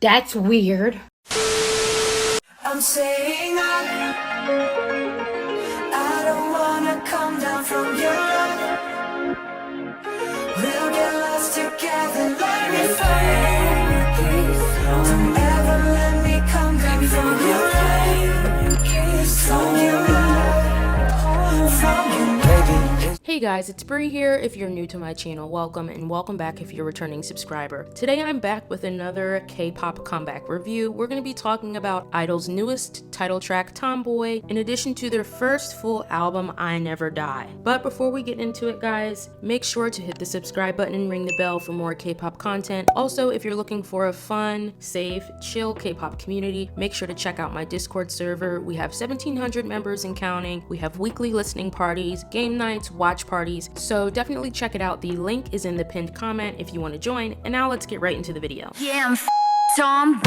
That's weird. I'm saying I don't wanna come down from your love. We'll get lost together, let me find. Don't ever let me come down from your love. From your love. From your love. Hey guys, it's Bree here. If you're new to my channel, welcome, and welcome back if you're a returning subscriber. Today I'm back with another K-pop comeback review. We're going to be talking about I-DLE's newest title track, Tomboy, in addition to their first full album, I Never Die. But before we get into it, guys, make sure to hit the subscribe button and ring the bell for more K-pop content. Also, if you're looking for a fun, safe, chill K-pop community, make sure to check out my Discord server. We have 1,700 members and counting. We have weekly listening parties, game nights, watch parties, so definitely check it out. The link is in the pinned comment if you want to join. And now let's get right into the video. Yeah, I'm tomboy.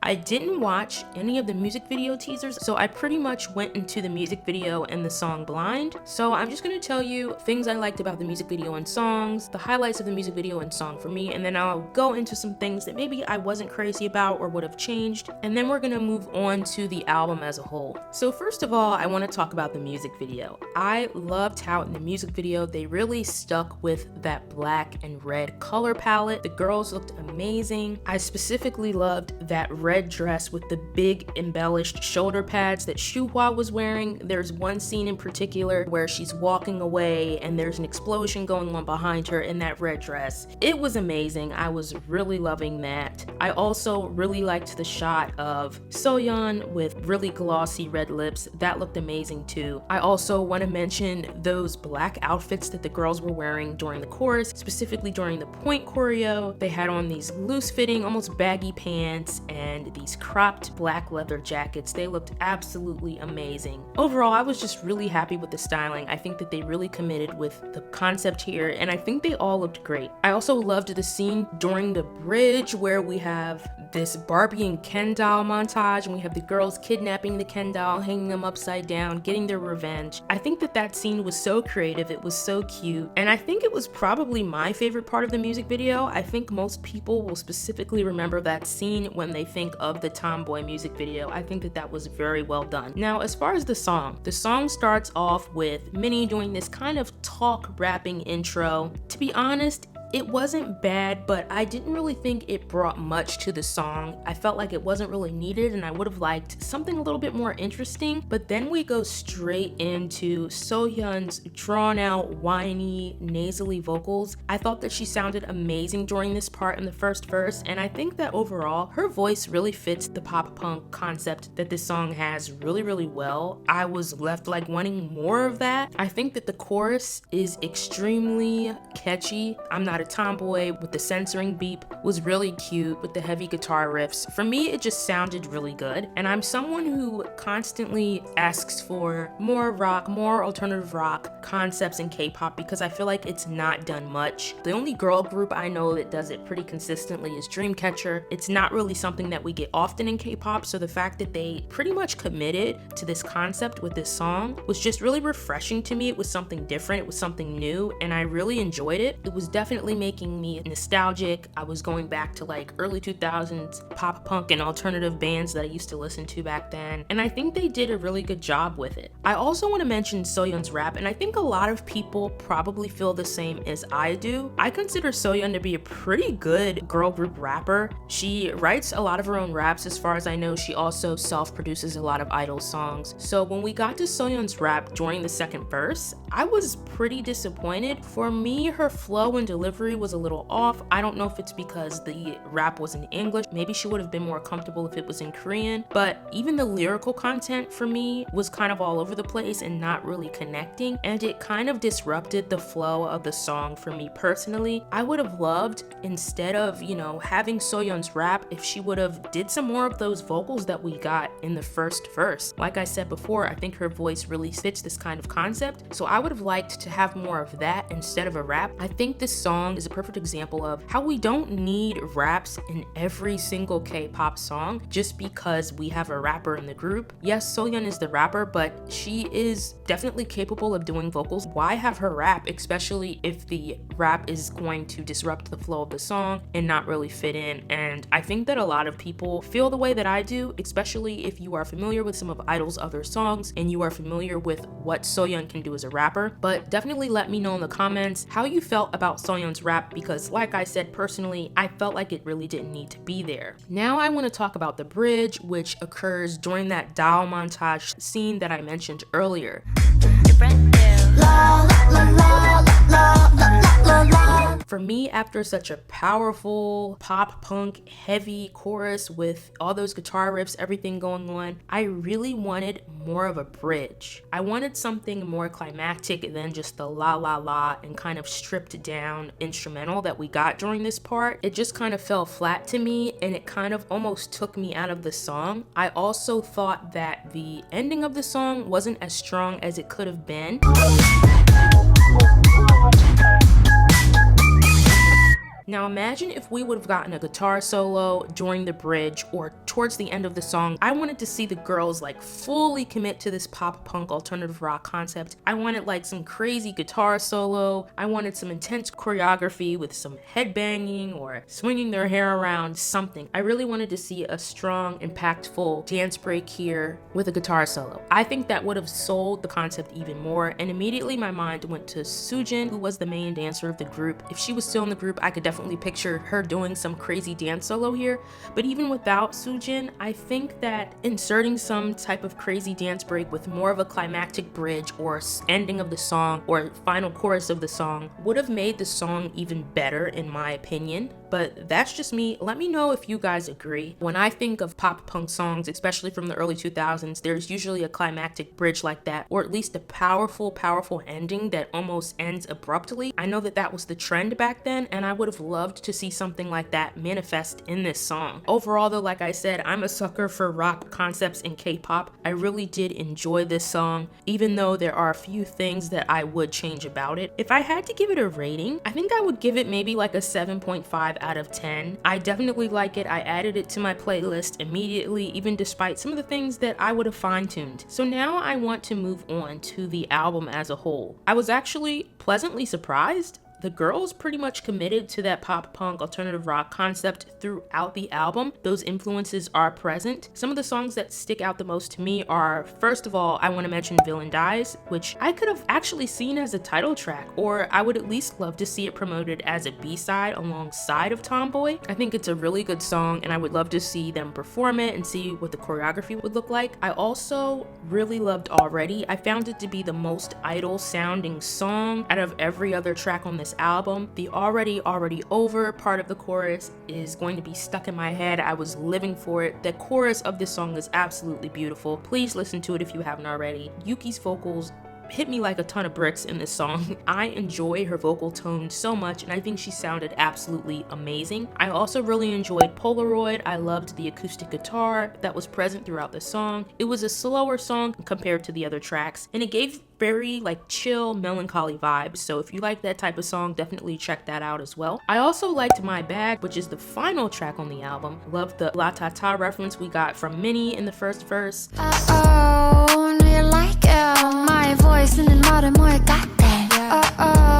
I didn't watch any of the music video teasers, so I pretty much went into the music video and the song blind. So I'm just going to tell you things I liked about the music video and songs, the highlights of the music video and song for me, and then I'll go into some things that maybe I wasn't crazy about or would have changed, and then we're going to move on to the album as a whole. So first of all, I want to talk about the music video. I loved how in the music video they really stuck with that black and red color palette. The girls looked amazing. I specifically loved that red dress with the big embellished shoulder pads that Shuhwa was wearing. There's one scene in particular where she's walking away and there's an explosion going on behind her in that red dress. It was amazing. I was really loving that. I also really liked the shot of Soyeon with really glossy red lips. That looked amazing too. I also want to mention those black outfits that the girls were wearing during the chorus, specifically during the point choreo. They had on these loose fitting, almost baggy pants and these cropped black leather jackets. They looked absolutely amazing. Overall, I was just really happy with the styling. I think that they really committed with the concept here, and I think they all looked great. I also loved the scene during the bridge where we have this Barbie and Ken doll montage, and we have the girls kidnapping the Ken doll, hanging them upside down, getting their revenge. I think that that scene was so creative. It was so cute, and I think it was probably my favorite part of the music video. I think most people will specifically remember that scene when they think of the Tomboy music video. I think that that was very well done. Now, as far as the song starts off with Minnie doing this kind of talk rapping intro. To be honest, it wasn't bad, but I didn't really think it brought much to the song. I felt like it wasn't really needed, and I would have liked something a little bit more interesting. But then we go straight into Soyeon's drawn out, whiny, nasally vocals. I thought that she sounded amazing during this part in the first verse, and I think that overall, her voice really fits the pop punk concept that this song has really, really well. I was left like wanting more of that. I think that the chorus is extremely catchy. I'm not a tomboy with the censoring beep was really cute with the heavy guitar riffs. For me, it just sounded really good, and I'm someone who constantly asks for more rock, more alternative rock concepts in K-pop because I feel like it's not done much. The only girl group I know that does it pretty consistently is Dreamcatcher. It's not really something that we get often in K-pop, so the fact that they pretty much committed to this concept with this song was just really refreshing to me. It was something different, it was something new, and I really enjoyed it. It was definitely making me nostalgic. I was going back to like early 2000s pop punk and alternative bands that I used to listen to back then, and I think they did a really good job with it. I also want to mention Soyeon's rap, and I think a lot of people probably feel the same as I do. I consider Soyeon to be a pretty good girl group rapper. She writes a lot of her own raps. As far as I know, she also self-produces a lot of I-DLE songs. So when we got to Soyeon's rap during the second verse, I was pretty disappointed. For me, her flow and delivery was a little off. I don't know if it's because the rap was in English. Maybe she would have been more comfortable if it was in Korean, but even the lyrical content for me was kind of all over the place and not really connecting, and it kind of disrupted the flow of the song for me personally. I would have loved, instead of, having Soyeon's rap, if she would have did some more of those vocals that we got in the first verse. Like I said before, I think her voice really fits this kind of concept, so I would have liked to have more of that instead of a rap. I think this song song is a perfect example of how we don't need raps in every single K-pop song just because we have a rapper in the group. Yes, Soyeon is the rapper, but she is definitely capable of doing vocals. Why have her rap, especially if the rap is going to disrupt the flow of the song and not really fit in? And I think that a lot of people feel the way that I do, especially if you are familiar with some of I-dle's other songs and you are familiar with what Soyeon can do as a rapper. But definitely let me know in the comments how you felt about Soyeon's rap, because like I said, personally, I felt like it really didn't need to be there. Now I want to talk about the bridge, which occurs during that I-dle montage scene that I mentioned earlier. For me, after such a powerful pop punk heavy chorus with all those guitar riffs, everything going on, I really wanted more of a bridge. I wanted something more climactic than just the la la la and kind of stripped down instrumental that we got during this part. It just kind of fell flat to me and it kind of almost took me out of the song. I also thought that the ending of the song wasn't as strong as it could have been. Now imagine if we would have gotten a guitar solo during the bridge or towards the end of the song. I wanted to see the girls like fully commit to this pop punk alternative rock concept. I wanted like some crazy guitar solo. I wanted some intense choreography with some headbanging or swinging their hair around, something. I really wanted to see a strong, impactful dance break here with a guitar solo. I think that would have sold the concept even more, and immediately my mind went to Soojin, who was the main dancer of the group. If she was still in the group, I could definitely picture her doing some crazy dance solo here. But even without Soojin, I think that inserting some type of crazy dance break with more of a climactic bridge or ending of the song or final chorus of the song would have made the song even better, in my opinion. But that's just me. Let me know if you guys agree. When I think of pop punk songs, especially from the early 2000s, there's usually a climactic bridge like that, or at least a powerful ending that almost ends abruptly. I know that that was the trend back then, and I would have loved to see something like that manifest in this song. Overall though, like I said, I'm a sucker for rock concepts in K-pop. I really did enjoy this song, even though there are a few things that I would change about it. If I had to give it a rating, I think I would give it maybe like a 7.5 out of 10. I definitely like it. I added it to my playlist immediately, even despite some of the things that I would have fine-tuned. So now I want to move on to the album as a whole. I was actually pleasantly surprised. The girls pretty much committed to that pop punk alternative rock concept throughout the album. Those influences are present. Some of the songs that stick out the most to me are, first of all, I want to mention Villain Dies, which I could have actually seen as a title track, or I would at least love to see it promoted as a B-side alongside of Tomboy. I think it's a really good song and I would love to see them perform it and see what the choreography would look like. I also really loved Already. I found it to be the most I-dle sounding song out of every other track on this album. The already over part of the chorus is going to be stuck in my head. I was living for it. The chorus of this song is absolutely beautiful. Please listen to it if you haven't already. Yuki's vocals hit me like a ton of bricks in this song. I enjoy her vocal tone so much and I think she sounded absolutely amazing. I also really enjoyed Polaroid. I loved the acoustic guitar that was present throughout the song. It was a slower song compared to the other tracks and it gave very like chill, melancholy vibes. So if you like that type of song, definitely check that out as well. I also liked My Bag, which is the final track on the album. Loved the La Ta Ta reference we got from Minnie in the first verse. Uh-oh, no you like it. My voice in the modern more got that. Uh-oh.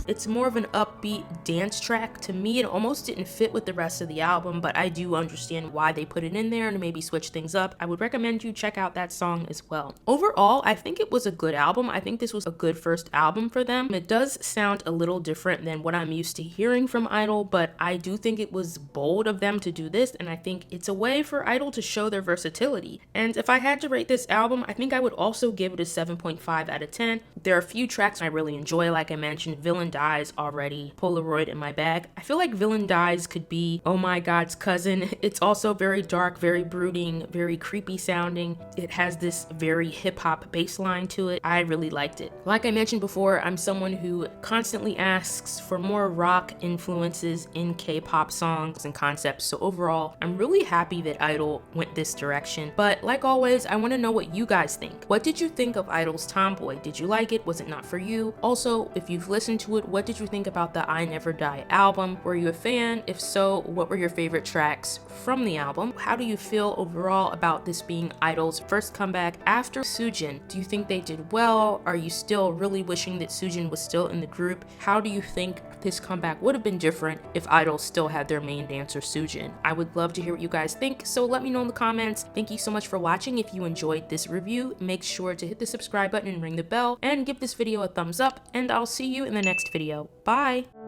It's more of an upbeat dance track. To me, it almost didn't fit with the rest of the album, but I do understand why they put it in there and maybe switch things up. I would recommend you check out that song as well. Overall, I think it was a good album. I think this was a good first album for them. It does sound a little different than what I'm used to hearing from I-dle, but I do think it was bold of them to do this, and I think it's a way for I-dle to show their versatility. And if I had to rate this album, I think I would also give it a 7.5 out of 10. There are a few tracks I really enjoy, like I mentioned, Villain Dies, Already, Polaroid, in My Bag. I feel like Villain Dies could be Oh My God's Cousin. It's also very dark, very brooding, very creepy sounding. It has this very hip-hop bass line to it. I really liked it. Like I mentioned before, I'm someone who constantly asks for more rock influences in K-pop songs and concepts, so overall, I'm really happy that I-dle went this direction. But like always, I want to know what you guys think. What did you think of I-dle's Tomboy? Did you like it? Was it not for you? Also, if you've listened to it, what did you think about the I Never Die album? Were you a fan? If so, what were your favorite tracks from the album? How do you feel overall about this being I-dle's first comeback after Soojin? Do you think they did well? Are you still really wishing that Soojin was still in the group? How do you think this comeback would have been different if I-dle still had their main dancer Soojin? I would love to hear what you guys think, so let me know in the comments. Thank you so much for watching. If you enjoyed this review, make sure to hit the subscribe button and ring the bell, and give this video a thumbs up, and I'll see you in the next video. Bye!